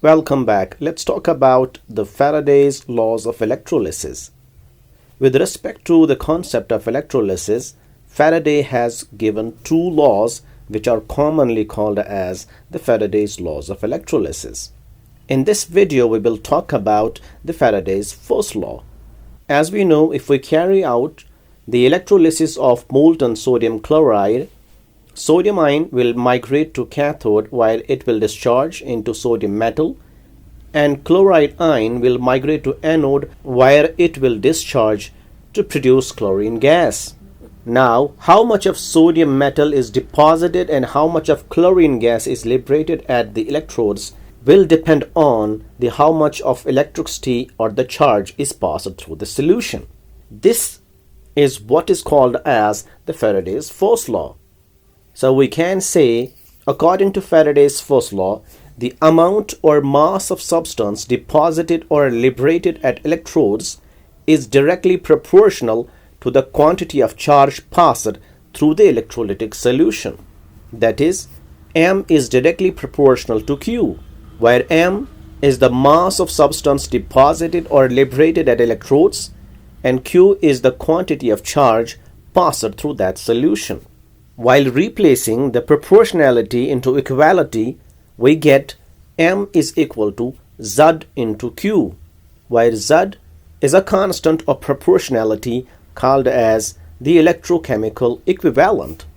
Welcome back. Let's talk about the Faraday's laws of electrolysis. With respect to the concept of electrolysis, Faraday has given two laws which are commonly called as the Faraday's laws of electrolysis. In this video, we will talk about the Faraday's first law. As we know, if we carry out the electrolysis of molten sodium chloride, sodium ion will migrate to cathode while it will discharge into sodium metal, and chloride ion will migrate to anode where it will discharge to produce chlorine gas. Now, how much of sodium metal is deposited and how much of chlorine gas is liberated at the electrodes will depend on how much of electricity or the charge is passed through the solution. This is what is called as the Faraday's first law. So we can say, according to Faraday's first law, the amount or mass of substance deposited or liberated at electrodes is directly proportional to the quantity of charge passed through the electrolytic solution. That is, M is directly proportional to Q, where M is the mass of substance deposited or liberated at electrodes, and Q is the quantity of charge passed through that solution. While replacing the proportionality into equality, we get M is equal to Z into Q, where Z is a constant of proportionality called as the electrochemical equivalent.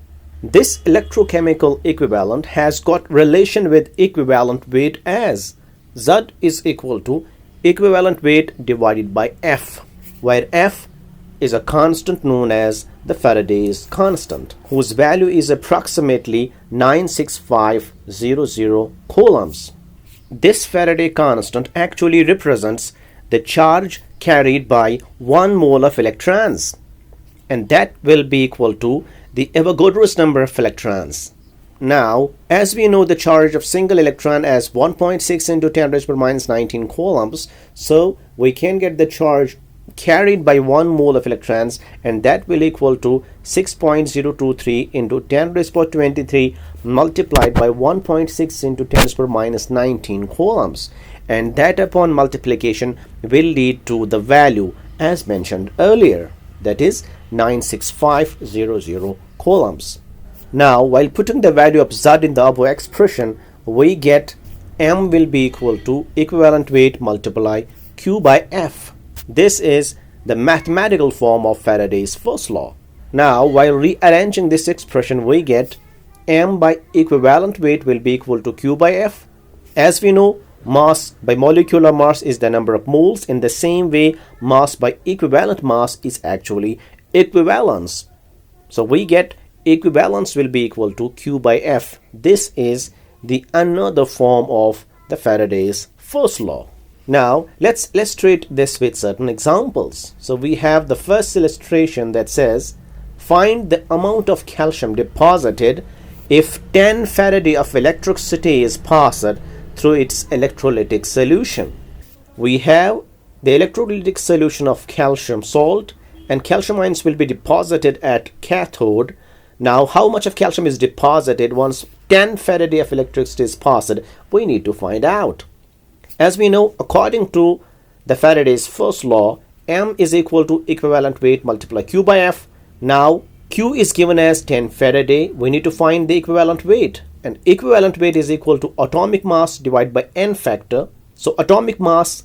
This electrochemical equivalent has got relation with equivalent weight as Z is equal to equivalent weight divided by F, where F is a constant known as the Faraday's constant, whose value is approximately 96500 coulombs. This Faraday constant actually represents the charge carried by 1 mole of electrons, and that will be equal to the Avogadro's number of electrons. Now, as we know the charge of single electron as 1.6 into 10 raised to minus 19 coulombs, so we can get the charge carried by 1 mole of electrons, and that will equal to 6.023 into 10 raised to 23 multiplied by 1.6 into 10 raised to minus 19 coulombs, and that upon multiplication will lead to the value as mentioned earlier, that is 96500 coulombs. Now, while putting the value of Z in the above expression, we get M will be equal to equivalent weight multiply Q by F. This is the mathematical form of Faraday's first law. Now, while rearranging this expression, we get M by equivalent weight will be equal to Q by F. As we know, mass by molecular mass is the number of moles. In the same way, mass by equivalent mass is actually equivalence. So we get equivalence will be equal to Q by F. This is the another form of the Faraday's first law. Now, let's illustrate this with certain examples. So we have the first illustration that says, find the amount of calcium deposited if 10 Faraday of electricity is passed through its electrolytic solution. We have the electrolytic solution of calcium salt, and calcium ions will be deposited at cathode. Now, how much of calcium is deposited once 10 Faraday of electricity is passed? We need to find out. As we know, according to the Faraday's first law, M is equal to equivalent weight multiply Q by F. Now, Q is given as 10 Faraday. We need to find the equivalent weight. And equivalent weight is equal to atomic mass divided by N factor. So, atomic mass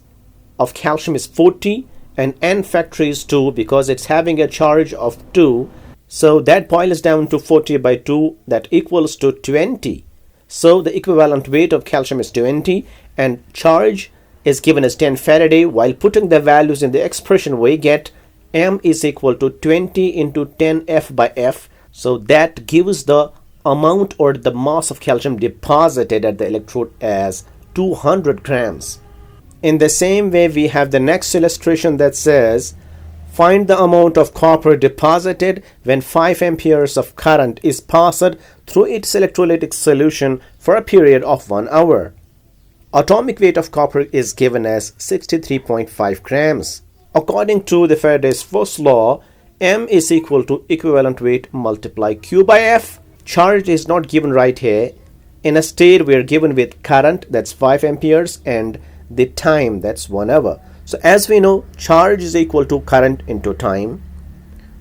of calcium is 40 and N factor is 2 because it's having a charge of 2. So, that boils down to 40 by 2, that equals to 20. So, the equivalent weight of calcium is 20 and charge is given as 10 Faraday. While putting the values in the expression, we get M is equal to 20 into 10 F by F. So that gives the amount or the mass of calcium deposited at the electrode as 200 grams. In the same way, we have the next illustration that says, find the amount of copper deposited when 5 amperes of current is passed through its electrolytic solution for a period of 1 hour. Atomic weight of copper is given as 63.5 grams. According to the Faraday's first law, M is equal to equivalent weight multiply Q by F. Charge is not given right here. In a state we are given with current, that's 5 amperes, and the time, that's 1 hour. So as we know, charge is equal to current into time.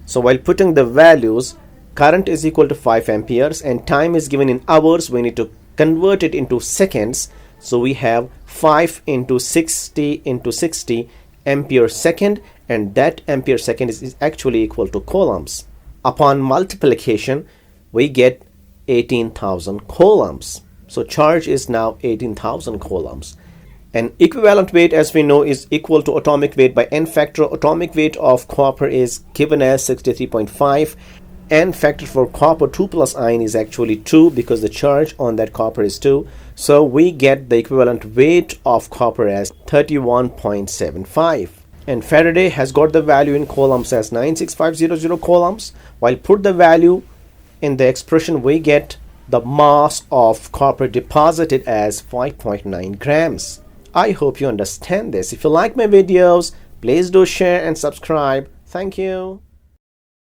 So while putting the values, current is equal to 5 amperes and time is given in hours, we need to convert it into seconds. So we have 5 into 60 ampere second, and that ampere second is actually equal to coulombs. Upon multiplication, we get 18,000 coulombs. So charge is now 18,000 coulombs. And equivalent weight, as we know, is equal to atomic weight by n factor. Atomic weight of copper is given as 63.5. N factor for copper 2 plus iron is actually 2 because the charge on that copper is 2. So we get the equivalent weight of copper as 31.75. And Faraday has got the value in coulombs as 96500 coulombs. While put the value in the expression, we get the mass of copper deposited as 5.9 grams. I hope you understand this. If you like my videos, please do share and subscribe. Thank you.